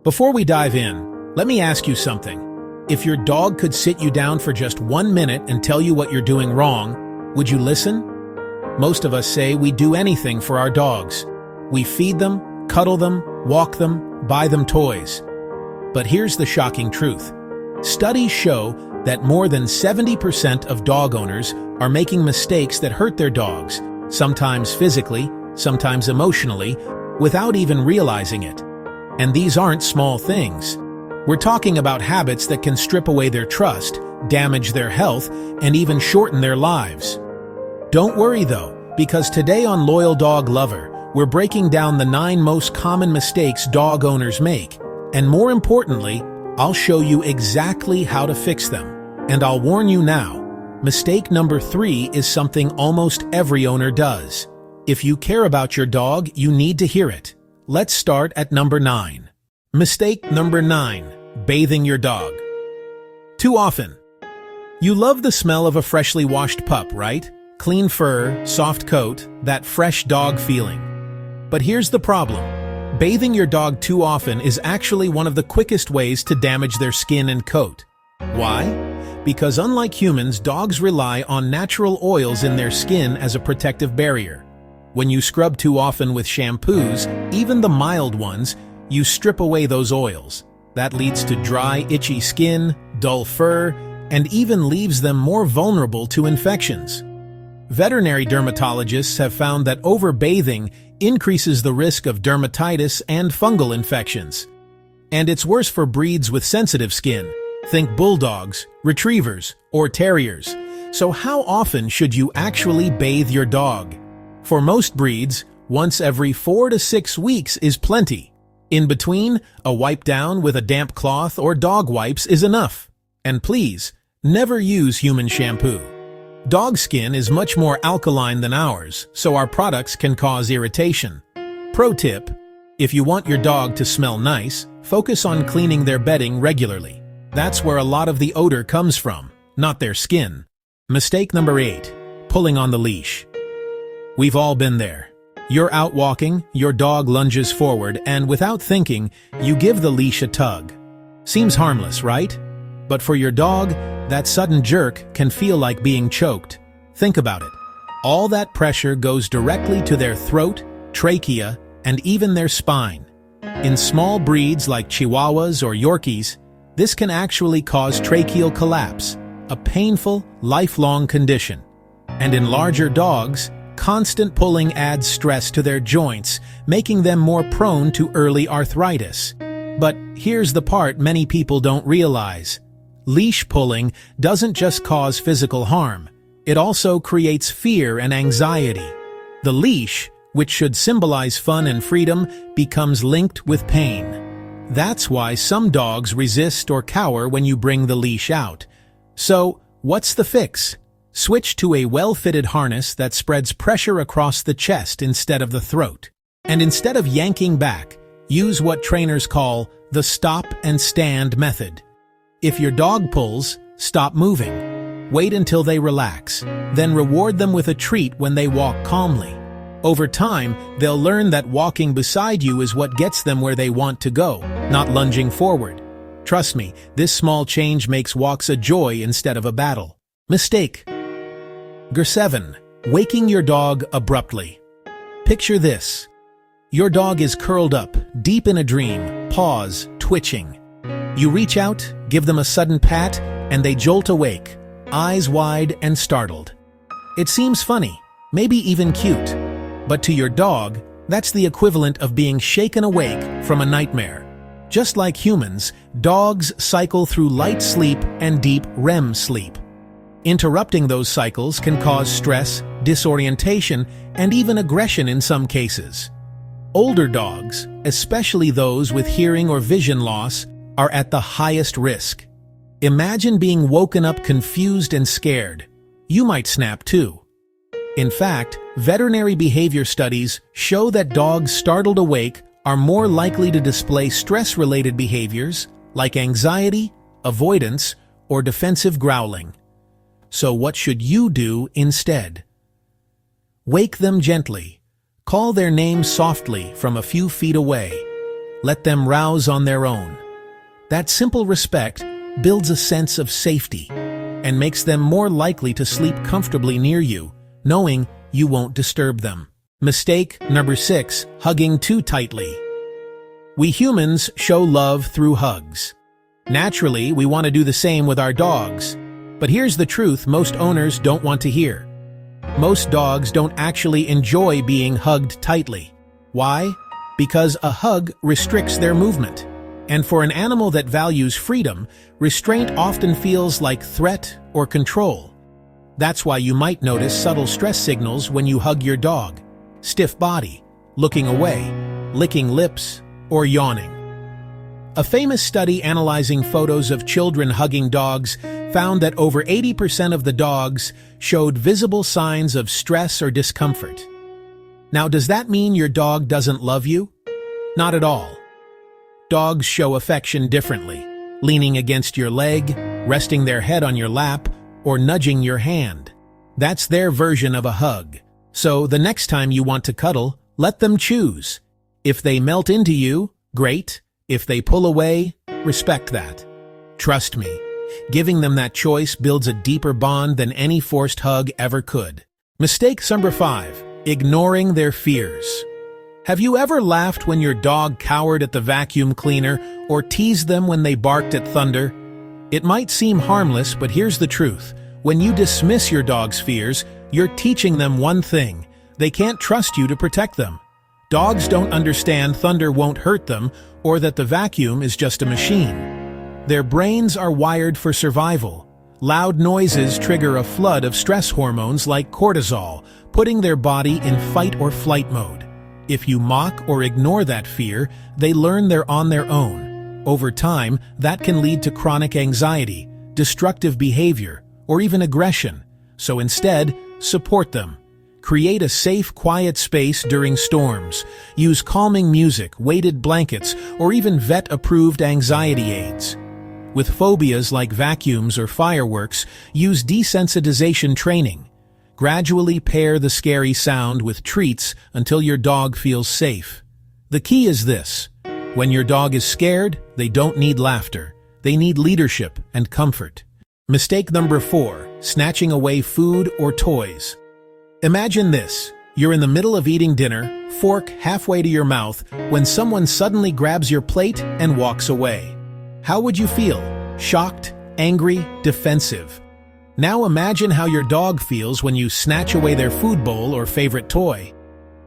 Before we dive in, let me ask you something. If your dog could sit you down for just 1 minute and tell you what you're doing wrong, would you listen? Most of us say we do anything for our dogs. We feed them, cuddle them, walk them, buy them toys. But here's the shocking truth. Studies show that more than 70% of dog owners are making mistakes that hurt their dogs, sometimes physically, sometimes emotionally, without even realizing it. And these aren't small things. We're talking about habits that can strip away their trust, damage their health, and even shorten their lives. Don't worry though, because today on Loyal Dog Lover, we're breaking down the 9 most common mistakes dog owners make. And more importantly, I'll show you exactly how to fix them. And I'll warn you now, mistake number 3 is something almost every owner does. If you care about your dog, you need to hear it. Let's start at number 9. Mistake number 9, bathing your dog. Too often. You love the smell of a freshly washed pup, right? Clean fur, soft coat, that fresh dog feeling. But here's the problem. Bathing your dog too often is actually one of the quickest ways to damage their skin and coat. Why? Because unlike humans, dogs rely on natural oils in their skin as a protective barrier. When you scrub too often with shampoos, even the mild ones, you strip away those oils. That leads to dry, itchy skin, dull fur, and even leaves them more vulnerable to infections. Veterinary dermatologists have found that overbathing increases the risk of dermatitis and fungal infections. And it's worse for breeds with sensitive skin. Think bulldogs, retrievers, or terriers. So how often should you actually bathe your dog? For most breeds, once every 4 to 6 weeks is plenty. In between, a wipe down with a damp cloth or dog wipes is enough. And please, never use human shampoo. Dog skin is much more alkaline than ours, so our products can cause irritation. Pro tip: if you want your dog to smell nice, focus on cleaning their bedding regularly. That's where a lot of the odor comes from, not their skin. Mistake number 8, pulling on the leash. We've all been there. You're out walking, your dog lunges forward, and without thinking, you give the leash a tug. Seems harmless, right? But for your dog, that sudden jerk can feel like being choked. Think about it. All that pressure goes directly to their throat, trachea, and even their spine. In small breeds like Chihuahuas or Yorkies, this can actually cause tracheal collapse, a painful, lifelong condition. And in larger dogs, constant pulling adds stress to their joints, making them more prone to early arthritis. But here's the part many people don't realize. Leash pulling doesn't just cause physical harm, it also creates fear and anxiety. The leash, which should symbolize fun and freedom, becomes linked with pain. That's why some dogs resist or cower when you bring the leash out. So, what's the fix? Switch to a well-fitted harness that spreads pressure across the chest instead of the throat. And instead of yanking back, use what trainers call the stop and stand method. If your dog pulls, stop moving. Wait until they relax, then reward them with a treat when they walk calmly. Over time, they'll learn that walking beside you is what gets them where they want to go, not lunging forward. Trust me, this small change makes walks a joy instead of a battle. Mistake. 7. Waking your dog abruptly. Picture this. Your dog is curled up, deep in a dream, paws twitching. You reach out, give them a sudden pat, and they jolt awake, eyes wide and startled. It seems funny, maybe even cute. But to your dog, that's the equivalent of being shaken awake from a nightmare. Just like humans, dogs cycle through light sleep and deep REM sleep. Interrupting those cycles can cause stress, disorientation, and even aggression in some cases. Older dogs, especially those with hearing or vision loss, are at the highest risk. Imagine being woken up confused and scared. You might snap too. In fact, veterinary behavior studies show that dogs startled awake are more likely to display stress-related behaviors like anxiety, avoidance, or defensive growling. So what should you do instead? Wake them gently. Call their name softly from a few feet away. Let them rouse on their own. That simple respect builds a sense of safety and makes them more likely to sleep comfortably near you, knowing you won't disturb them. Mistake number 6, hugging too tightly. We humans show love through hugs. Naturally, we want to do the same with our dogs. But here's the truth most owners don't want to hear. Most dogs don't actually enjoy being hugged tightly. Why? Because a hug restricts their movement. And for an animal that values freedom, restraint often feels like threat or control. That's why you might notice subtle stress signals when you hug your dog: stiff body, looking away, licking lips, or yawning. A famous study analyzing photos of children hugging dogs found that over 80% of the dogs showed visible signs of stress or discomfort. Now, does that mean your dog doesn't love you? Not at all. Dogs show affection differently, leaning against your leg, resting their head on your lap, or nudging your hand. That's their version of a hug. So the next time you want to cuddle, let them choose. If they melt into you, great. If they pull away, respect that. Trust me, giving them that choice builds a deeper bond than any forced hug ever could. Mistake number 5, ignoring their fears. Have you ever laughed when your dog cowered at the vacuum cleaner or teased them when they barked at thunder? It might seem harmless, but here's the truth. When you dismiss your dog's fears, you're teaching them one thing: they can't trust you to protect them. Dogs don't understand thunder won't hurt them or that the vacuum is just a machine. Their brains are wired for survival. Loud noises trigger a flood of stress hormones like cortisol, putting their body in fight or flight mode. If you mock or ignore that fear, they learn they're on their own. Over time, that can lead to chronic anxiety, destructive behavior, or even aggression. So instead, support them. Create a safe, quiet space during storms. Use calming music, weighted blankets, or even vet-approved anxiety aids. With phobias like vacuums or fireworks, use desensitization training. Gradually pair the scary sound with treats until your dog feels safe. The key is this: when your dog is scared, they don't need laughter. They need leadership and comfort. Mistake number 4, snatching away food or toys. Imagine this: you're in the middle of eating dinner, fork halfway to your mouth, when someone suddenly grabs your plate and walks away. How would you feel? Shocked, angry, defensive? Now imagine how your dog feels when you snatch away their food bowl or favorite toy.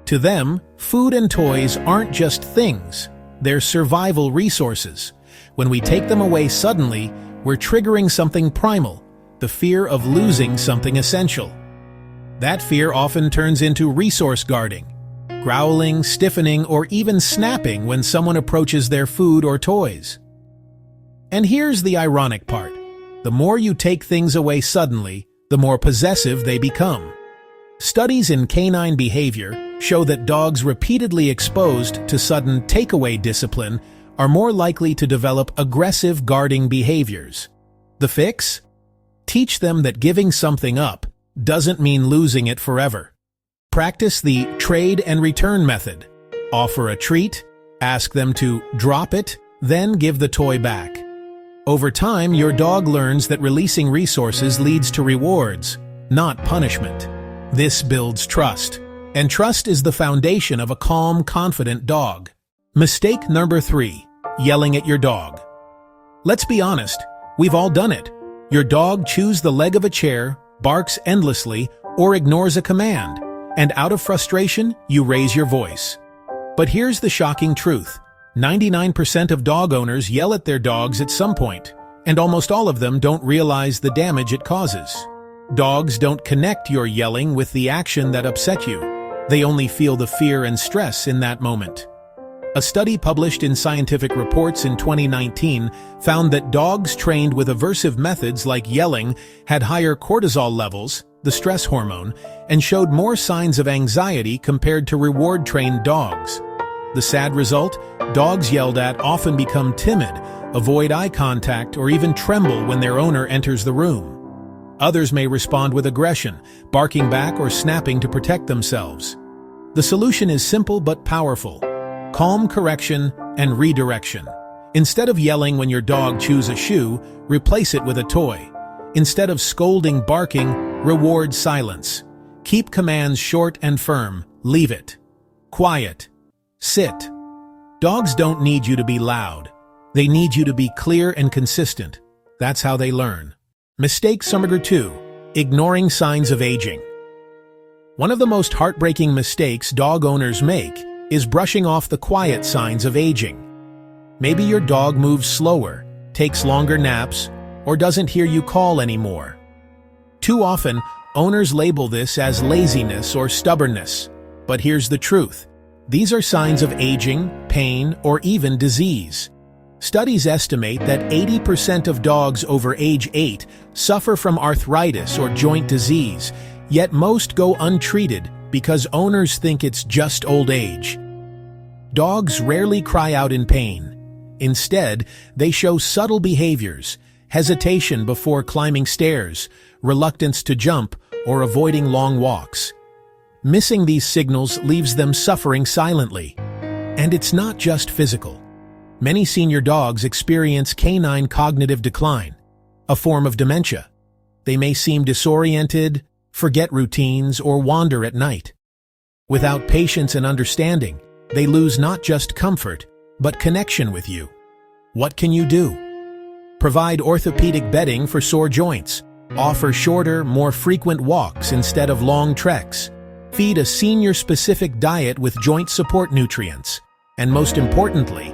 To them, food and toys aren't just things, they're survival resources. When we take them away suddenly, we're triggering something primal, the fear of losing something essential. That fear often turns into resource guarding, growling, stiffening, or even snapping when someone approaches their food or toys. And here's the ironic part. The more you take things away suddenly, the more possessive they become. Studies in canine behavior show that dogs repeatedly exposed to sudden takeaway discipline are more likely to develop aggressive guarding behaviors. The fix? Teach them that giving something up doesn't mean losing it forever. Practice the trade and return method. Offer a treat, ask them to drop it, then give the toy back. Over time, your dog learns that releasing resources leads to rewards, not punishment. This builds trust, and trust is the foundation of a calm, confident dog. Mistake number 3, yelling at your dog. Let's be honest, we've all done it. Your dog chews the leg of a chair, barks endlessly, or ignores a command, and out of frustration, you raise your voice. But here's the shocking truth. 99% of dog owners yell at their dogs at some point, and almost all of them don't realize the damage it causes. Dogs don't connect your yelling with the action that upset you. They only feel the fear and stress in that moment. A study published in Scientific Reports in 2019 found that dogs trained with aversive methods like yelling had higher cortisol levels, the stress hormone, and showed more signs of anxiety compared to reward-trained dogs. The sad result? Dogs yelled at often become timid, avoid eye contact, or even tremble when their owner enters the room. Others may respond with aggression, barking back or snapping to protect themselves. The solution is simple but powerful. Calm correction, and redirection. Instead of yelling when your dog chews a shoe, replace it with a toy. Instead of scolding barking, reward silence. Keep commands short and firm. Leave it. Quiet. Sit. Dogs don't need you to be loud. They need you to be clear and consistent. That's how they learn. Mistake number 2. Ignoring signs of aging. One of the most heartbreaking mistakes dog owners make is brushing off the quiet signs of aging. Maybe your dog moves slower, takes longer naps, or doesn't hear you call anymore. Too often, owners label this as laziness or stubbornness. But here's the truth. These are signs of aging, pain, or even disease. Studies estimate that 80% of dogs over age 8 suffer from arthritis or joint disease, yet most go untreated because owners think it's just old age. Dogs rarely cry out in pain. Instead, they show subtle behaviors, hesitation before climbing stairs, reluctance to jump, or avoiding long walks. Missing these signals leaves them suffering silently. And it's not just physical. Many senior dogs experience canine cognitive decline, a form of dementia. They may seem disoriented, forget routines, or wander at night. Without patience and understanding, they lose not just comfort, but connection with you. What can you do? Provide orthopedic bedding for sore joints. Offer shorter, more frequent walks instead of long treks. Feed a senior-specific diet with joint support nutrients. And most importantly,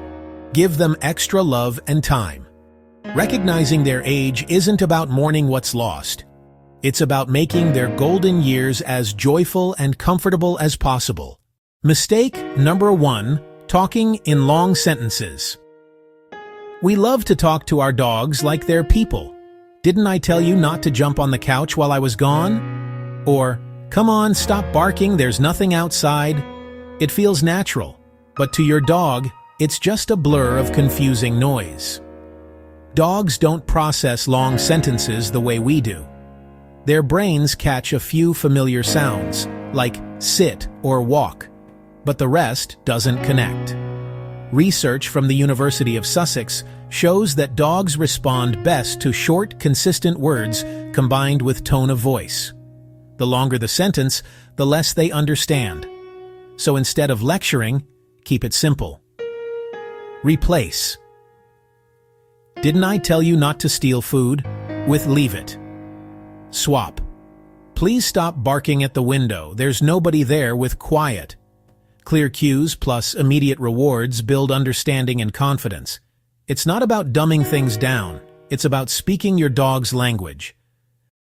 give them extra love and time. Recognizing their age isn't about mourning what's lost. It's about making their golden years as joyful and comfortable as possible. Mistake number 1, talking in long sentences. We love to talk to our dogs like they're people. Didn't I tell you not to jump on the couch while I was gone? Or, come on, stop barking, there's nothing outside. It feels natural, but to your dog, it's just a blur of confusing noise. Dogs don't process long sentences the way we do. Their brains catch a few familiar sounds, like sit or walk, but the rest doesn't connect. Research from the University of Sussex shows that dogs respond best to short, consistent words combined with tone of voice. The longer the sentence, the less they understand. So instead of lecturing, keep it simple. Replace. Didn't I tell you not to steal food? With leave it. Swap. Please stop barking at the window. There's nobody there with quiet. Clear cues plus immediate rewards build understanding and confidence. It's not about dumbing things down. It's about speaking your dog's language.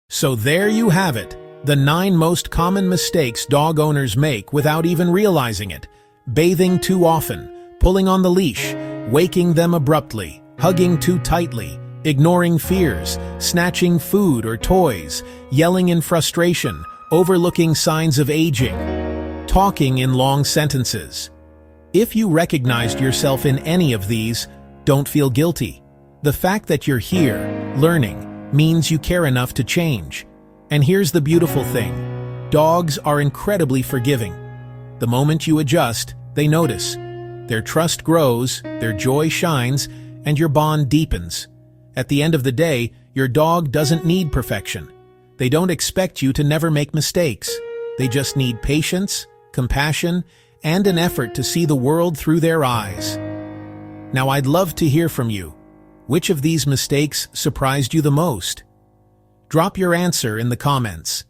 So there you have it, the 9 most common mistakes dog owners make without even realizing it. Bathing too often, pulling on the leash, waking them abruptly, hugging too tightly, ignoring fears, snatching food or toys, yelling in frustration, overlooking signs of aging, talking in long sentences. If you recognized yourself in any of these, don't feel guilty. The fact that you're here, learning, means you care enough to change. And here's the beautiful thing. Dogs are incredibly forgiving. The moment you adjust, they notice. Their trust grows, their joy shines, and your bond deepens. At the end of the day, your dog doesn't need perfection. They don't expect you to never make mistakes. They just need patience, compassion, and an effort to see the world through their eyes. Now, I'd love to hear from you. Which of these mistakes surprised you the most? Drop your answer in the comments.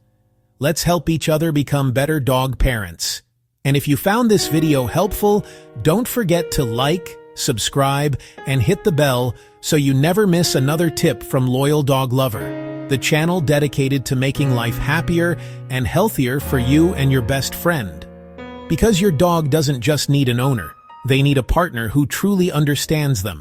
Let's help each other become better dog parents. And if you found this video helpful, don't forget to like, subscribe, and hit the bell so you never miss another tip from Loyal Dog Lover, the channel dedicated to making life happier and healthier for you and your best friend. Because your dog doesn't just need an owner, they need a partner who truly understands them.